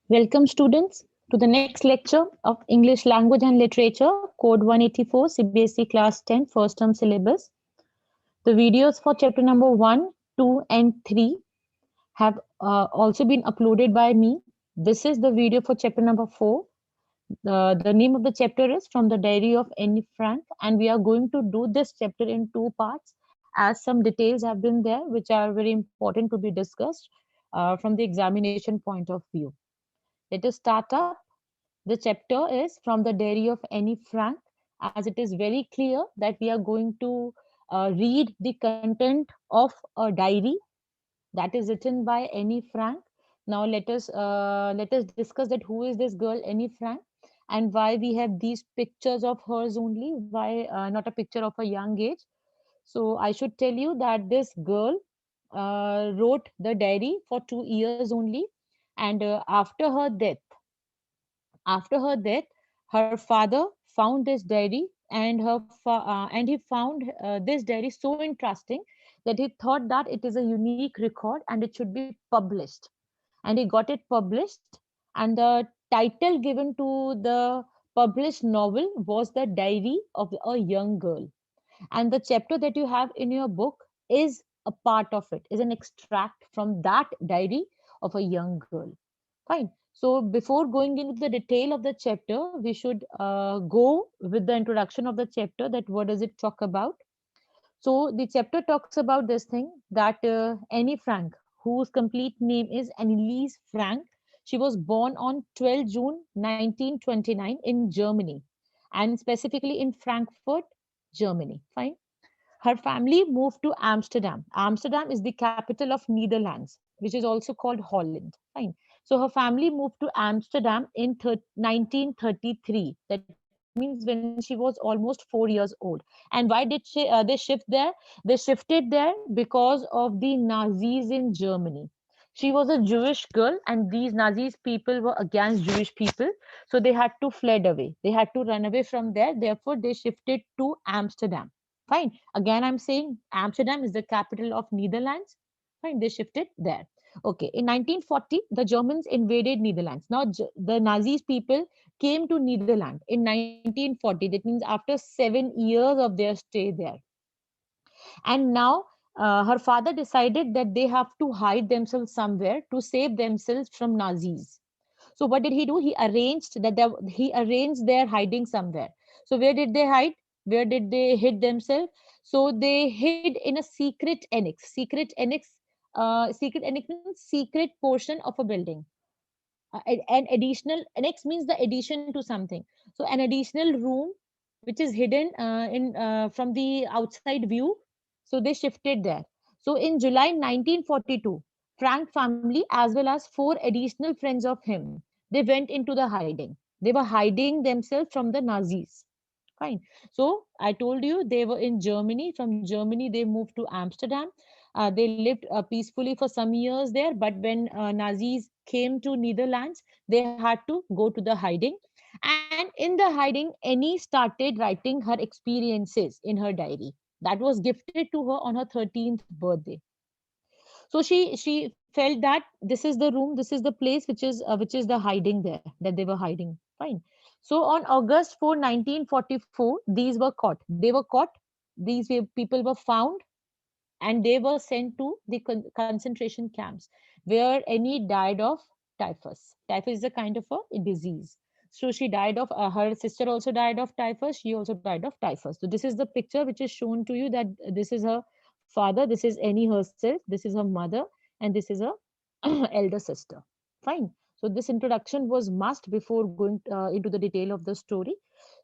Welcome students to the next lecture of English Language and Literature, Code 184, CBSE Class 10, First Term Syllabus. The videos for chapter number 1, 2 and 3 have also been uploaded by me. This is the video for chapter number 4. The name of the chapter is From the Diary of Anne Frank, and we are going to do this chapter in two parts as some details have been there which are very important to be discussed from the examination point of view. Let us start up. The chapter is From the Diary of Anne Frank, as it is very clear that we are going to read the content of a diary that is written by Anne Frank. Now let us discuss that who is this girl Anne Frank and why we have these pictures of hers only, why not a picture of a young age. So I should tell you that this girl wrote the diary for 2 years only, and after her death, her father found this diary, and and he found this diary so interesting that he thought that it is a unique record and it should be published. And he got it published, and the title given to the published novel was The Diary of a Young Girl. And the chapter that you have in your book is a part of it, is an extract from that diary of a young girl. Fine. So before going into the detail of the chapter, we should go with the introduction of the chapter, that what does it talk about. So the chapter talks about this thing that Annie Frank, whose complete name is Anneliese Frank, she was born on 12 June 1929 in Germany, and specifically in Frankfurt, Germany. Fine. Her family moved to Amsterdam. Amsterdam is the capital of Netherlands, which is also called Holland. Fine. So her family moved to Amsterdam in 1933. That means when she was almost 4 years old. And why did they shift there? They shifted there because of the Nazis in Germany. She was a Jewish girl, and these Nazis people were against Jewish people, so they had to fled away. They had to run away from there. Therefore, they shifted to Amsterdam. Fine. Again, I'm saying Amsterdam is the capital of Netherlands. Fine. They shifted there. Okay. In 1940, the Germans invaded Netherlands. Now, the Nazis people came to Netherlands in 1940. That means after 7 years of their stay there. And now her father decided that they have to hide themselves somewhere to save themselves from Nazis. So what did he do? He arranged their hiding somewhere. So where did they hide? Where did they hid themselves? So they hid in a secret annex. Secret annex means secret portion of a building. An additional annex means the addition to something. So an additional room which is hidden in from the outside view. So they shifted there. So in July 1942, Frank family as well as four additional friends of him, they went into the hiding. They were hiding themselves from the Nazis. Fine. So I told you they were in Germany. From Germany, they moved to Amsterdam. They lived peacefully for some years there. But when Nazis came to Netherlands, they had to go to the hiding. And in the hiding, Annie started writing her experiences in her diary. That was gifted to her on her 13th birthday. So she felt that this is the room, this is the place which is the hiding there that they were hiding. Fine. So on August 4, 1944, these were caught. They were caught. People were found, and they were sent to the concentration camps where Annie died of typhus. Typhus is a kind of a disease. So she died of her sister also died of typhus. She also died of typhus. So this is the picture which is shown to you, that this is her father, this is Annie herself, this is her mother, and this is her elder sister. Fine. So this introduction was must before going into the detail of the story.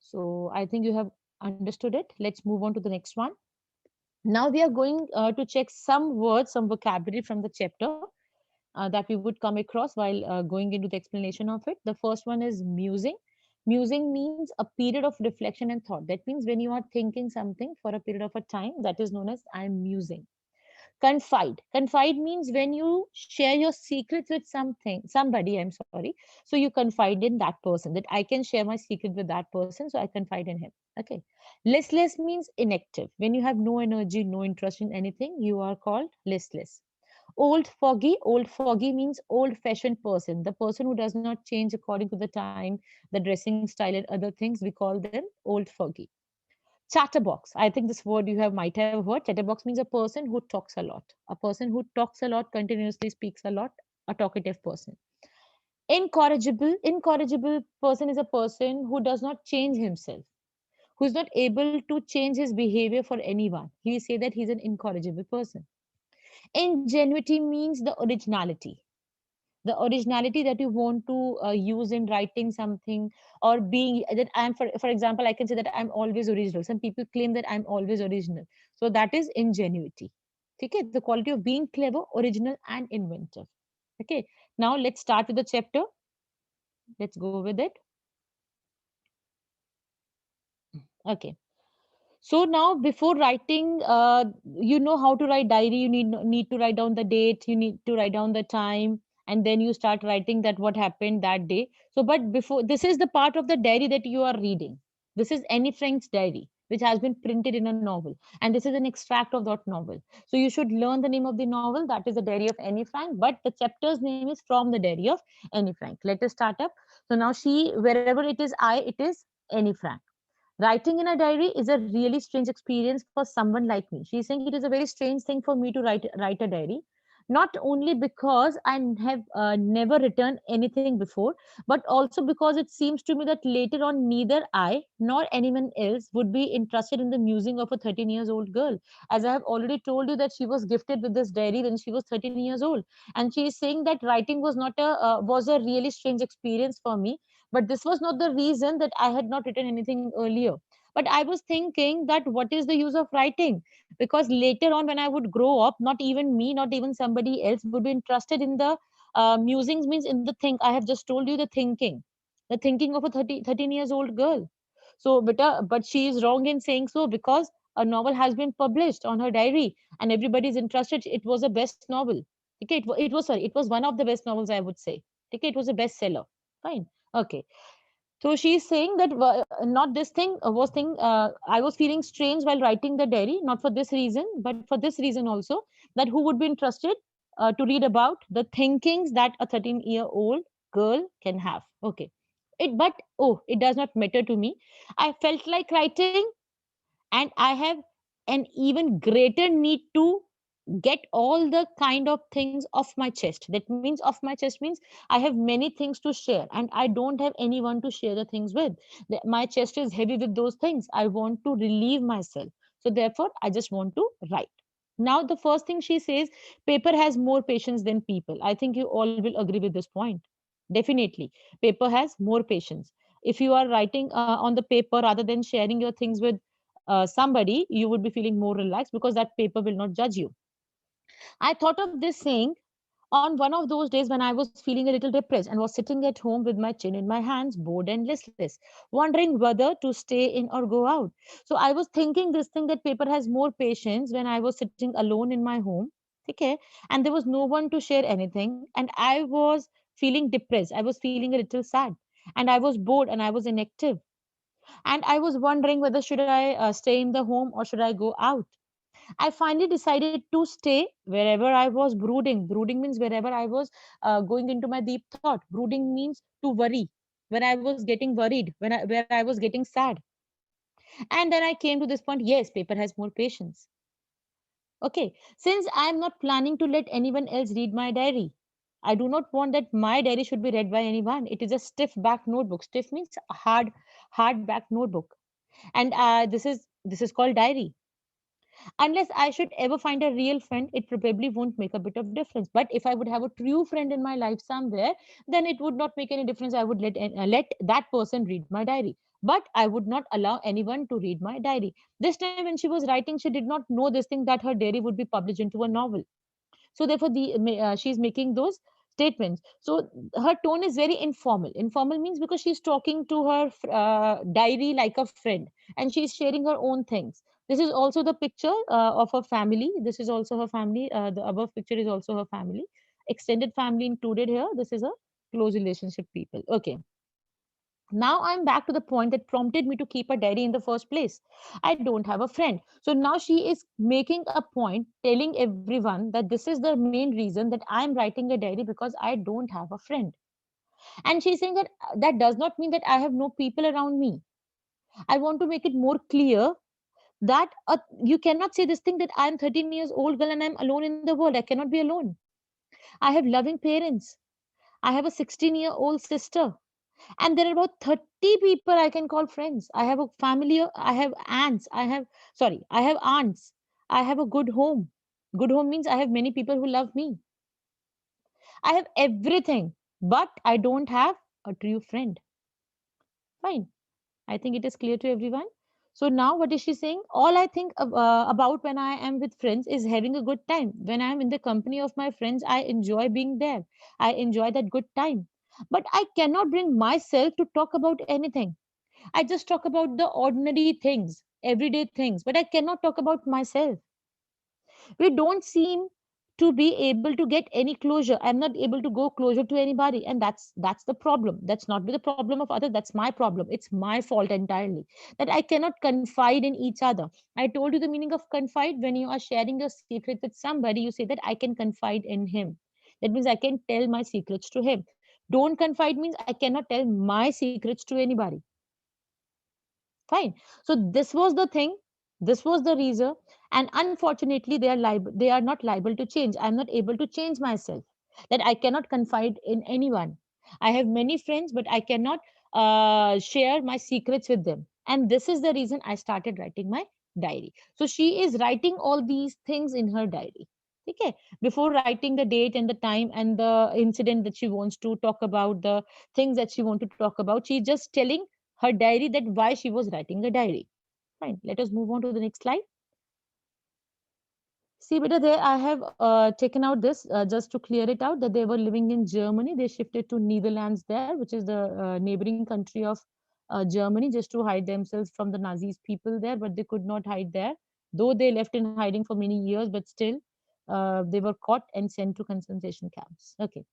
So I think you have understood it. Let's move on to the next one. Now we are going to check some words, some vocabulary from the chapter that we would come across while going into the explanation of it. The first one is musing. Musing means a period of reflection and thought. That means when you are thinking something for a period of a time, that is known as I am musing. Confide. Confide means when you share your secrets with somebody, I'm sorry. So you confide in that person, that I can share my secret with that person, so I confide in him. Okay. Listless means inactive. When you have no energy, no interest in anything, you are called listless. Old foggy means old fashioned person, the person who does not change according to the time, the dressing style and other things. We call them old foggy. Chatterbox, I think this word you have might have heard. Chatterbox means a person who talks a lot, a person who talks a lot, continuously speaks a lot, a talkative person. Incorrigible person is a person who does not change himself, who is not able to change his behavior for anyone. He say that he's an incorrigible person. Ingenuity means the originality, the originality that you want to use in writing something, or being that I'm, for example, I can say that I'm always original. Some people claim that I'm always original, so that is ingenuity. Okay, the quality of being clever, original and inventive. Okay, now let's start with the chapter. Let's go with it. Okay. So now, before writing, you know how to write diary. You need to write down the date. You need to write down the time, and then you start writing that what happened that day. So, but before this is the part of the diary that you are reading. This is Annie Frank's diary, which has been printed in a novel, and this is an extract of that novel. So you should learn the name of the novel. That is the Diary of Annie Frank, but the chapter's name is from the Diary of Annie Frank. Let us start up. So now she, wherever it is I, it is Annie Frank. Writing in a diary is a really strange experience for someone like me. She's saying it is a very strange thing for me to write a diary, not only because I have never written anything before, but also because it seems to me that later on neither I nor anyone else would be interested in the musing of a 13 years old girl. As I have already told you that she was gifted with this diary when she was 13 years old, and she is saying that writing was not a was a really strange experience for me, but this was not the reason that I had not written anything earlier. But I was thinking that what is the use of writing? Because later on, when I would grow up, not even me, not even somebody else would be interested in the musings, means in the think. I have just told you the thinking of a 13 years old girl. So, but she is wrong in saying so, because a novel has been published on her diary and everybody is interested. It was a best novel. Okay, it was, sorry, it was one of the best novels, I would say. Okay, it was a bestseller. Fine. Okay. So she's saying that not this thing was thing. I was feeling strange while writing the diary, not for this reason, but for this reason also, that who would be interested to read about the thinkings that a 13-year-old girl can have. Okay. But oh, it does not matter to me. I felt like writing, and I have an even greater need to get all the kind of things off my chest. That means off my chest means I have many things to share and I don't have anyone to share the things with. My chest is heavy with those things. I want to relieve myself, so therefore I just want to write. Now the first thing she says, paper has more patience than people. I think you all will agree with this point. Definitely, paper has more patience. If you are writing on the paper rather than sharing your things with somebody, you would be feeling more relaxed because that paper will not judge you. I thought of this saying on one of those days when I was feeling a little depressed and was sitting at home with my chin in my hands, bored and listless, wondering whether to stay in or go out. So I was thinking this thing, that paper has more patience, when I was sitting alone in my home. Okay. And there was no one to share anything. And I was feeling depressed. I was feeling a little sad. And I was bored and I was inactive. And I was wondering whether should I stay in the home or should I go out. I finally decided to stay wherever I was brooding. Brooding means wherever I was going into my deep thought. Brooding means to worry. When I was getting worried, where I was getting sad. And then I came to this point. Yes, paper has more patience. Okay, since I am not planning to let anyone else read my diary, I do not want that my diary should be read by anyone. It is a stiff back notebook. Stiff means hard back notebook, and this is called diary. Unless I should ever find a real friend, it probably won't make a bit of difference. But if I would have a true friend in my life somewhere, then it would not make any difference. I would let that person read my diary. But I would not allow anyone to read my diary. This time when she was writing, she did not know this thing, that her diary would be published into a novel. So therefore she's making those statements. So her tone is very informal. Informal means because she's talking to her diary like a friend, and she's sharing her own things. This is also the picture of her family. This is also her family. The above picture is also her family, extended family included here. This is a close relationship people. Okay. Now I'm back to the point that prompted me to keep a diary in the first place. I don't have a friend. So now she is making a point telling everyone that this is the main reason that I'm writing a diary, because I don't have a friend. And she's saying that that does not mean that I have no people around me. I want to make it more clear that you cannot say this thing that I'm 13 years old girl and I'm alone in the world. I cannot be alone. I have loving parents. I have a 16-year-old sister, and there are about 30 people I can call friends. I have a family. I have aunts. I have aunts. I have a good home. Good home means I have many people who love me. I have everything, but I don't have a true friend. Fine. I think it is clear to everyone. So now what is she saying? All I think about when I am with friends is having a good time. When I am in the company of my friends, I enjoy being there. I enjoy that good time. But I cannot bring myself to talk about anything. I just talk about the ordinary things, everyday things, but I cannot talk about myself. We don't seem to be able to get any closure. I'm not able to go closer to anybody, and that's the problem. That's not the problem of others. That's my problem. It's my fault entirely that I cannot confide in each other. I told you the meaning of confide. When you are sharing your secret with somebody, you say that I can confide in him. That means I can tell my secrets to him. Don't confide means I cannot tell my secrets to anybody. Fine. So this was the thing. This was the reason. And unfortunately, they are not liable to change. I'm not able to change myself. That I cannot confide in anyone. I have many friends, but I cannot share my secrets with them. And this is the reason I started writing my diary. So she is writing all these things in her diary. Okay. Before writing the date and the time and the incident that she wants to talk about, the things that she wants to talk about, she's just telling her diary that why she was writing a diary. Fine. Let us move on to the next slide. See, beta, there I have taken out this just to clear it out that they were living in Germany. They shifted to Netherlands there, which is the neighboring country of Germany, just to hide themselves from the Nazis people there. But they could not hide there, though they left in hiding for many years. But still, they were caught and sent to concentration camps. Okay.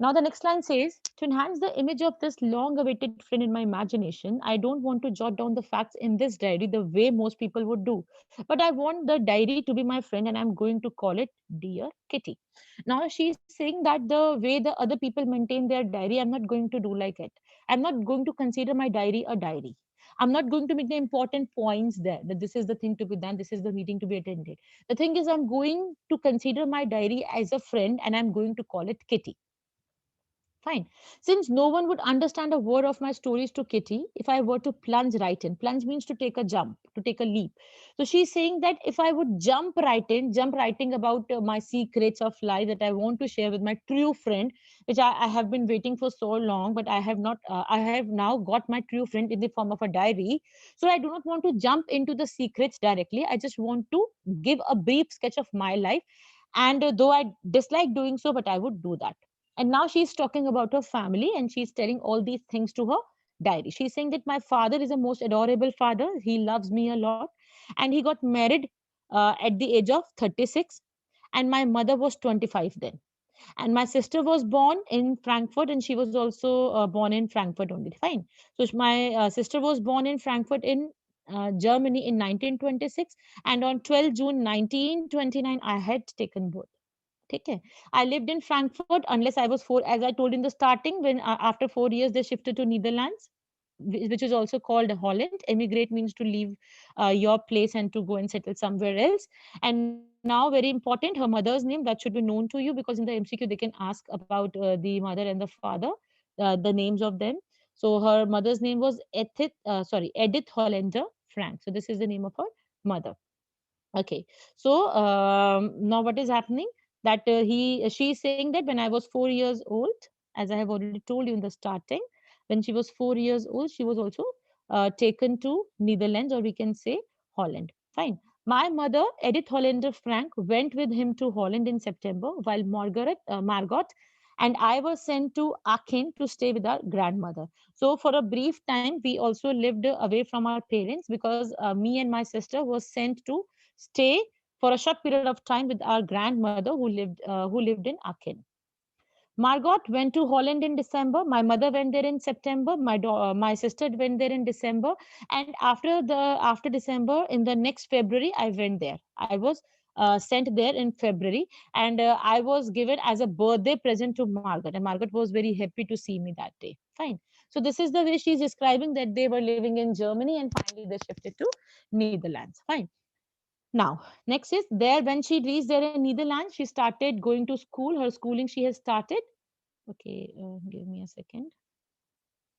Now, the next line says, to enhance the image of this long awaited friend in my imagination, I don't want to jot down the facts in this diary the way most people would do. But I want the diary to be my friend and I'm going to call it Dear Kitty. Now, she's saying that the way the other people maintain their diary, I'm not going to do like it. I'm not going to consider my diary a diary. I'm not going to make the important points there that this is the thing to be done, this is the meeting to be attended. The thing is, I'm going to consider my diary as a friend and I'm going to call it Kitty. Fine. Since no one would understand a word of my stories to Kitty if I were to plunge right in. Plunge means to take a jump, to take a leap. So she's saying that if I would jump writing about my secrets of life that I want to share with my true friend, which I have been waiting for so long, but I have now got my true friend in the form of a diary. So I do not want to jump into the secrets directly. I just want to give a brief sketch of my life. And though I dislike doing so, but I would do that. And now she's talking about her family and she's telling all these things to her diary. She's saying that my father is a most adorable father. He loves me a lot. And he got married at the age of 36. And my mother was 25 then. And my sister was born in Frankfurt and she was also born in Frankfurt only. Fine. So my sister was born in Frankfurt in Germany in 1926. And on 12 June 1929, I had taken birth. Okay. I lived in Frankfurt unless I was four, as I told in the starting, when after 4 years they shifted to Netherlands, which is also called Holland. Emigrate means to leave your place and to go and settle somewhere else. And now, very important, her mother's name that should be known to you because in the MCQ they can ask about the mother and the father, the names of them. So her mother's name was Edith Hollander Frank. So this is the name of her mother. Okay. So now what is happening? That she is saying that when I was 4 years old, as I have already told you in the starting, when she was 4 years old, she was also taken to Netherlands, or we can say Holland. Fine. My mother, Edith Hollander Frank, went with him to Holland in September, while Margot and I were sent to Aachen to stay with our grandmother. So for a brief time, we also lived away from our parents because me and my sister was sent to stay for a short period of time with our grandmother who lived in Aachen. Margot went to Holland in December. My mother went there in September. My sister went there in December. And after December, in the next February, I went there. I was sent there in February, and I was given as a birthday present to Margaret. And Margaret was very happy to see me that day. Fine. So this is the way she's describing that they were living in Germany, and finally they shifted to Netherlands. Fine. Now, next is there when she reached there in Netherlands, she started going to school. Her schooling she has started. Okay, give me a second.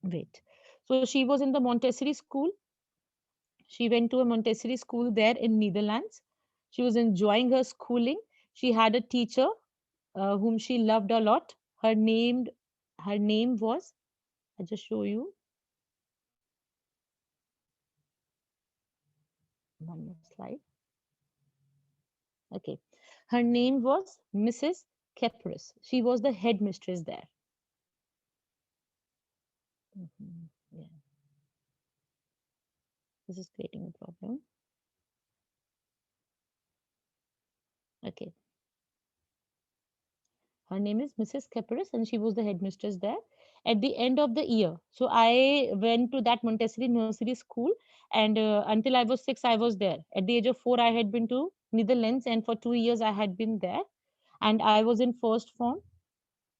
Wait. So she was in the Montessori school. She went to a Montessori school there in Netherlands. She was enjoying her schooling. She had a teacher whom she loved a lot. Her name was. I'll just show you one more slide. Okay, her name was Mrs. Kepris. She was the headmistress there. Yeah, this is creating a problem. Okay, her name is Mrs. Kepris, and she was the headmistress there at the end of the year. So I went to that Montessori nursery school, and until I was 6, I was there. At the age of 4, I had been to Netherlands, and for 2 years, I had been there. And I was in first form.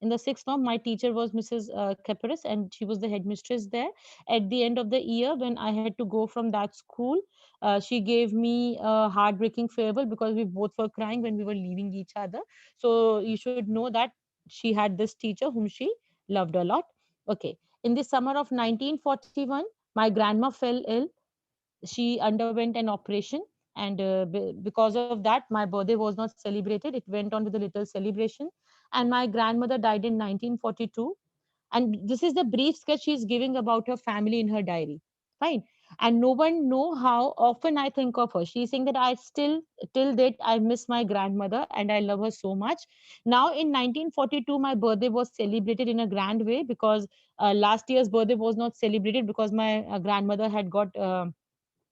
In the sixth form, my teacher was Mrs. Keperis, and she was the headmistress there. At the end of the year, when I had to go from that school, she gave me a heartbreaking farewell because we both were crying when we were leaving each other. So you should know that she had this teacher whom she loved a lot. Okay. In the summer of 1941, my grandma fell ill. She underwent an operation, and because of that my birthday was not celebrated. It went on with a little celebration, and my grandmother died in 1942. And this is the brief sketch she's giving about her family in her diary. Fine. And no one know how often I think of her. She's saying that I still till date I miss my grandmother and I love her so much. Now in 1942 my birthday was celebrated in a grand way because last year's birthday was not celebrated because my grandmother had got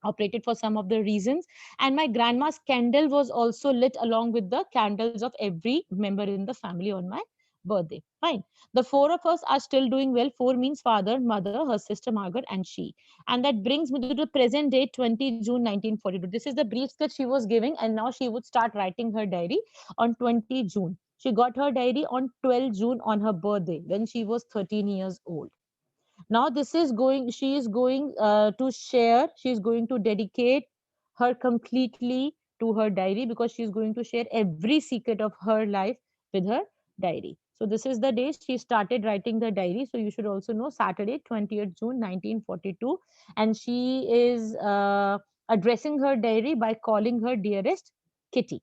operated for some of the reasons, and my grandma's candle was also lit along with the candles of every member in the family on my birthday. Fine. The four of us are still doing well. Four means father, mother, her sister Margaret, and she. And that brings me to the present date, 20 June 1942. This is the brief sketch she was giving, and now she would start writing her diary on 20 June. She got her diary on 12 June on her birthday when she was 13 years old. Now this is going she is going to share, she is going to dedicate her completely to her diary because she is going to share every secret of her life with her diary. So this is the day she started writing the diary. So you should also know Saturday 20th June 1942, and she is addressing her diary by calling her dearest Kitty.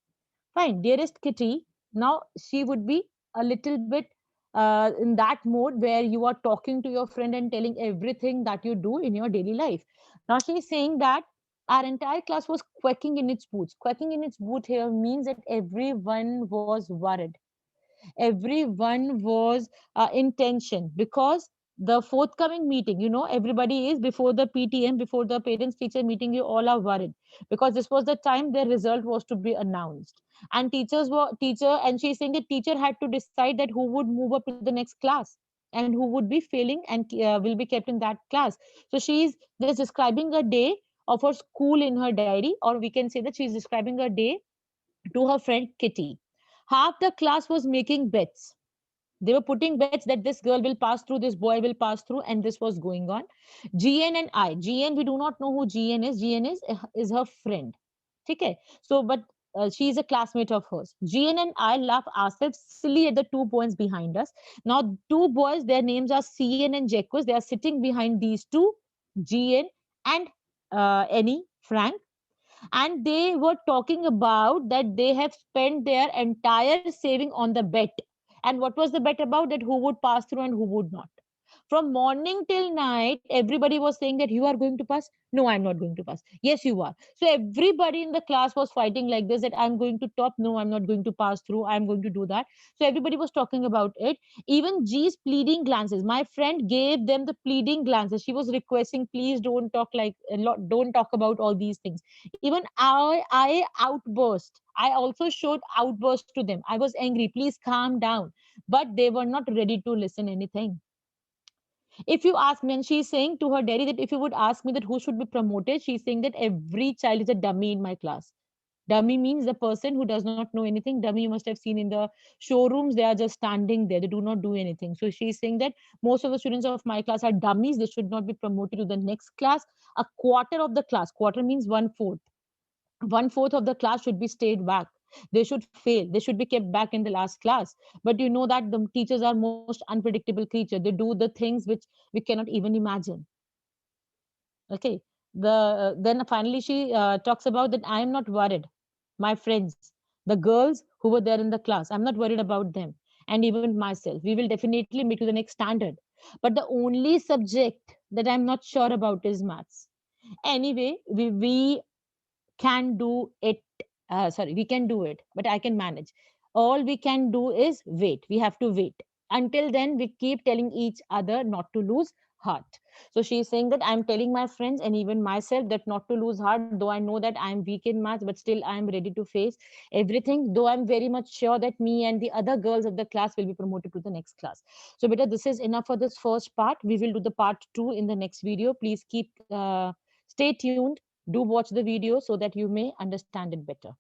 Fine, dearest Kitty. Now she would be a little bit in that mode where you are talking to your friend and telling everything that you do in your daily life. Now she is saying that our entire class was quacking in its boots. Quacking in its boot here means that everyone was worried. Everyone was in tension because the forthcoming meeting, everybody is before the PTM, before the parents teacher meeting, you all are worried because this was the time their result was to be announced, and teacher, and she's saying the teacher had to decide that who would move up to the next class and who would be failing and will be kept in that class. So she's just describing a day of her school in her diary, or we can say that she's describing a day to her friend Kitty. Half the class was making bets. They were putting bets that this girl will pass through, this boy will pass through, and this was going on. GN and I. GN, we do not know who GN is. GN is her friend. Okay. So, but she is a classmate of hers. GN and I laugh ourselves silly at the 2 points behind us. Now, two boys, their names are CN and Jacques. They are sitting behind these two, GN and Annie, Frank, and they were talking about that they have spent their entire saving on the bet. And what was the bet about? That who would pass through and who would not. From morning till night, everybody was saying that you are going to pass. No, I'm not going to pass. Yes, you are. So everybody in the class was fighting like this, that I'm going to top. No, I'm not going to pass through. I'm going to do that. So everybody was talking about it. Even G's pleading glances. My friend gave them the pleading glances. She was requesting, please don't talk like a lot, don't talk about all these things. Even I outburst. I also showed outburst to them. I was angry. Please calm down. But they were not ready to listen anything. If you ask me, and she's saying to her daddy that if you would ask me that who should be promoted, she's saying that every child is a dummy in my class. Dummy means the person who does not know anything. Dummy you must have seen in the showrooms. They are just standing there. They do not do anything. So she's saying that most of the students of my class are dummies. They should not be promoted to the next class. A quarter of the class, quarter means one fourth of the class should be stayed back. They should fail. They should be kept back in the last class. But you know that the teachers are most unpredictable creature. They do the things which we cannot even imagine. Okay. Then finally she talks about that I am not worried. My friends, the girls who were there in the class, I'm not worried about them, and even myself. We will definitely make to the next standard. But the only subject that I'm not sure about is maths. Anyway, we can do it. Sorry, we can do it, but I can manage. All we can do is wait. We have to wait. Until then, we keep telling each other not to lose heart. So she's saying that I'm telling my friends and even myself that not to lose heart, though I know that I'm weak in maths, but still I'm ready to face everything, though I'm very much sure that me and the other girls of the class will be promoted to the next class. So beta, this is enough for this first part. We will do the part 2 in the next video. Please stay tuned. Do watch the video so that you may understand it better.